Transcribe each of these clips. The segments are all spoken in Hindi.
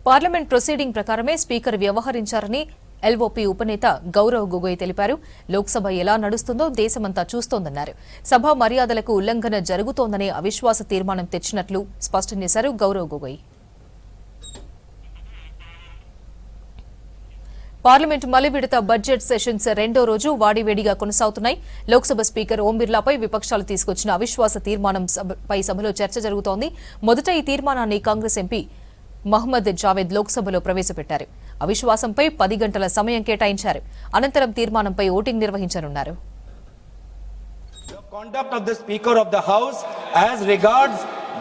పార్లమెంట్ ప్రొసీడింగ్ ప్రకారమే స్పీకర్ వ్యవహరించారని ఎల్ఓపీ ఉపనేత గౌరవ్ గొగోయ్ తెలిపారు. లోక్సభ ఎలా నడుస్తుందో దేశమంతా చూస్తోందన్నారు. సభా మర్యాదలకు ఉల్లంఘన జరుగుతోందనే అవిశ్వాస తీర్మానం తెచ్చినట్లు స్పష్టం చేశారు గౌరవ్ గొగోయ్. పార్లమెంట్ మలి విడత బడ్జెట్ సెషన్స్ రెండో రోజు వాడివేడిగా కొనసాగుతున్నాయి. లోక్సభ స్పీకర్ ఓం బిర్లాపై విపక్షాలు తీసుకొచ్చిన అవిశ్వాస తీర్మానంపై సభలో చర్చ జరుగుతోంది. మొదట ఈ తీర్మానాన్ని కాంగ్రెస్ ఎంపీ మహ్మద్ జావేద్ లోక్సభలో ప్రవేశపెట్టారు. అవిశ్వాసంపై 10 గంటల సమయం కేటాయించారు. అనంతరం తీర్మానంపై ఓటింగ్ నిర్వహించనున్నారు.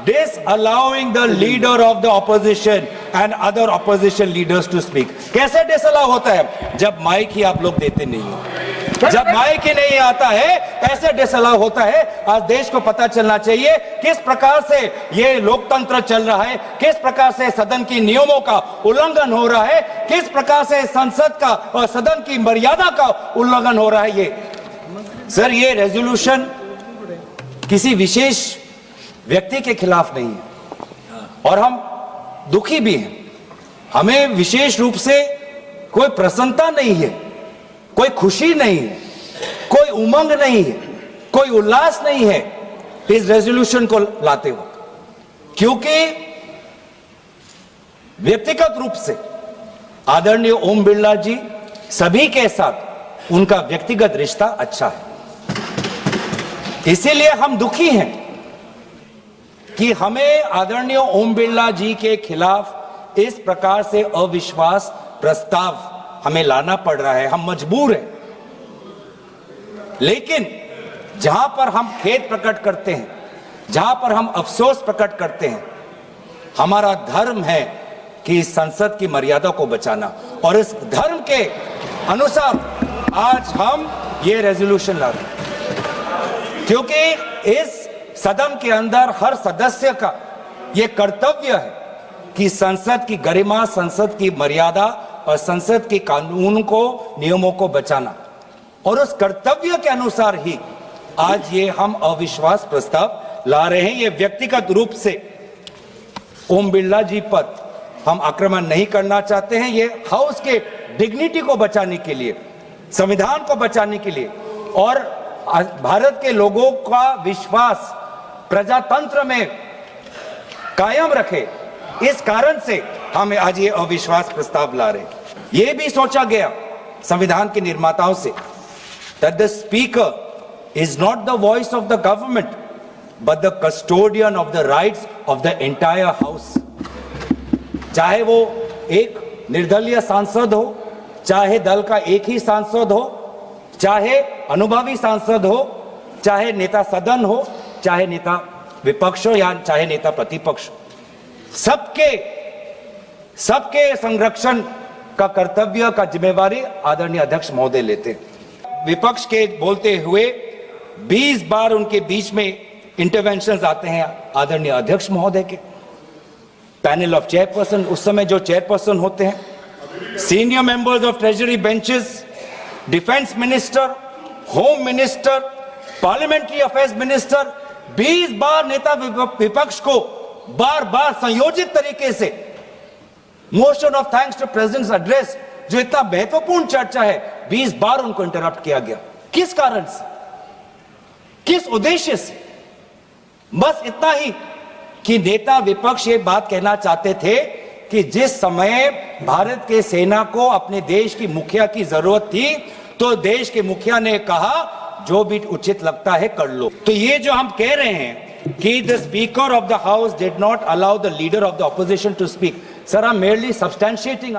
disallowing the leader of the opposition and other opposition leaders to speak. कैसे disallow होता है? जब माइक ही आप लोग देते नहीं हो, जब माइक ही नहीं आता है कैसे disallow होता है? आज देश को पता चलना चाहिए किस प्रकार से ये लोकतंत्र चल रहा है, किस प्रकार से सदन की नियमों का उल्लंघन हो रहा है, किस प्रकार से संसद का और सदन की मर्यादा का उल्लंघन हो रहा है। ये सर ये रेजोल्यूशन किसी विशेष व्यक्ति के खिलाफ नहीं है और हम दुखी भी हैं। हमें विशेष रूप से कोई प्रसन्नता नहीं है, कोई खुशी नहीं है, कोई उमंग नहीं है, कोई उल्लास नहीं है इस रेजोल्यूशन को लाते वक्त, क्योंकि व्यक्तिगत रूप से आदरणीय ओम बिरला जी सभी के साथ उनका व्यक्तिगत रिश्ता अच्छा है। इसीलिए हम दुखी हैं कि हमें आदरणीय ओम बिरला जी के खिलाफ इस प्रकार से अविश्वास प्रस्ताव हमें लाना पड़ रहा है। हम मजबूर हैं, लेकिन जहां पर हम खेद प्रकट करते हैं, जहां पर हम अफसोस प्रकट करते हैं, हमारा धर्म है कि संसद की मर्यादा को बचाना और इस धर्म के अनुसार आज हम ये रेजोल्यूशन ला रहे हैं, क्योंकि इस सदन के अंदर हर सदस्य का यह कर्तव्य है कि संसद की गरिमा, संसद की मर्यादा और संसद के कानून को, नियमों को बचाना, और उस कर्तव्य के अनुसार ही आज ये हम अविश्वास प्रस्ताव ला रहे हैं। ये व्यक्तिगत रूप से ओम बिरला जी पर हम आक्रमण नहीं करना चाहते हैं। ये हाउस के डिग्निटी को बचाने के लिए, संविधान को बचाने के लिए और भारत के लोगों का विश्वास प्रजातंत्र में कायम रखे, इस कारण से हम आज ये अविश्वास प्रस्ताव ला रहे हैं। ये भी सोचा गया संविधान के निर्माताओं से that the speaker is not the voice of the government but the custodian of the rights of the entire house। चाहे वो एक निर्दलीय सांसद हो, चाहे दल का एक ही सांसद हो, चाहे अनुभवी सांसद हो, चाहे नेता सदन हो, चाहे नेता विपक्ष हो या चाहे नेता प्रतिपक्ष, सबके संरक्षण का कर्तव्य का जिम्मेवारी आदरणीय अध्यक्ष महोदय लेते हैं। विपक्ष के बोलते हुए 20 बार उनके बीच में इंटरवेंशंस आते हैं आदरणीय अध्यक्ष महोदय के। पैनल ऑफ चेयरपर्सन, उस समय जो चेयरपर्सन होते हैं, senior members of treasury benches, defence minister, home minister, parliamentary affairs minister, 20 बार नेता विपक्ष को बार बार संयोजित तरीके से motion of thanks to president's address, जो इतना महत्वपूर्ण चर्चा है, 20 बार उनको इंटरप्ट किया गया। किस कारण से, किस उद्देश्य से? बस इतना ही कि नेता विपक्ष ये बात कहना चाहते थे कि जिस समय भारत के सेना को अपने देश की मुखिया की जरूरत थी, तो देश के मुखिया ने कहा जो भी उचित लगता है कर लो। तो ये जो हम कह रहे हैं कि the speaker of the house did not allow the leader of the opposition to speak, sir, I am merely सब्सटेंशिएटिंग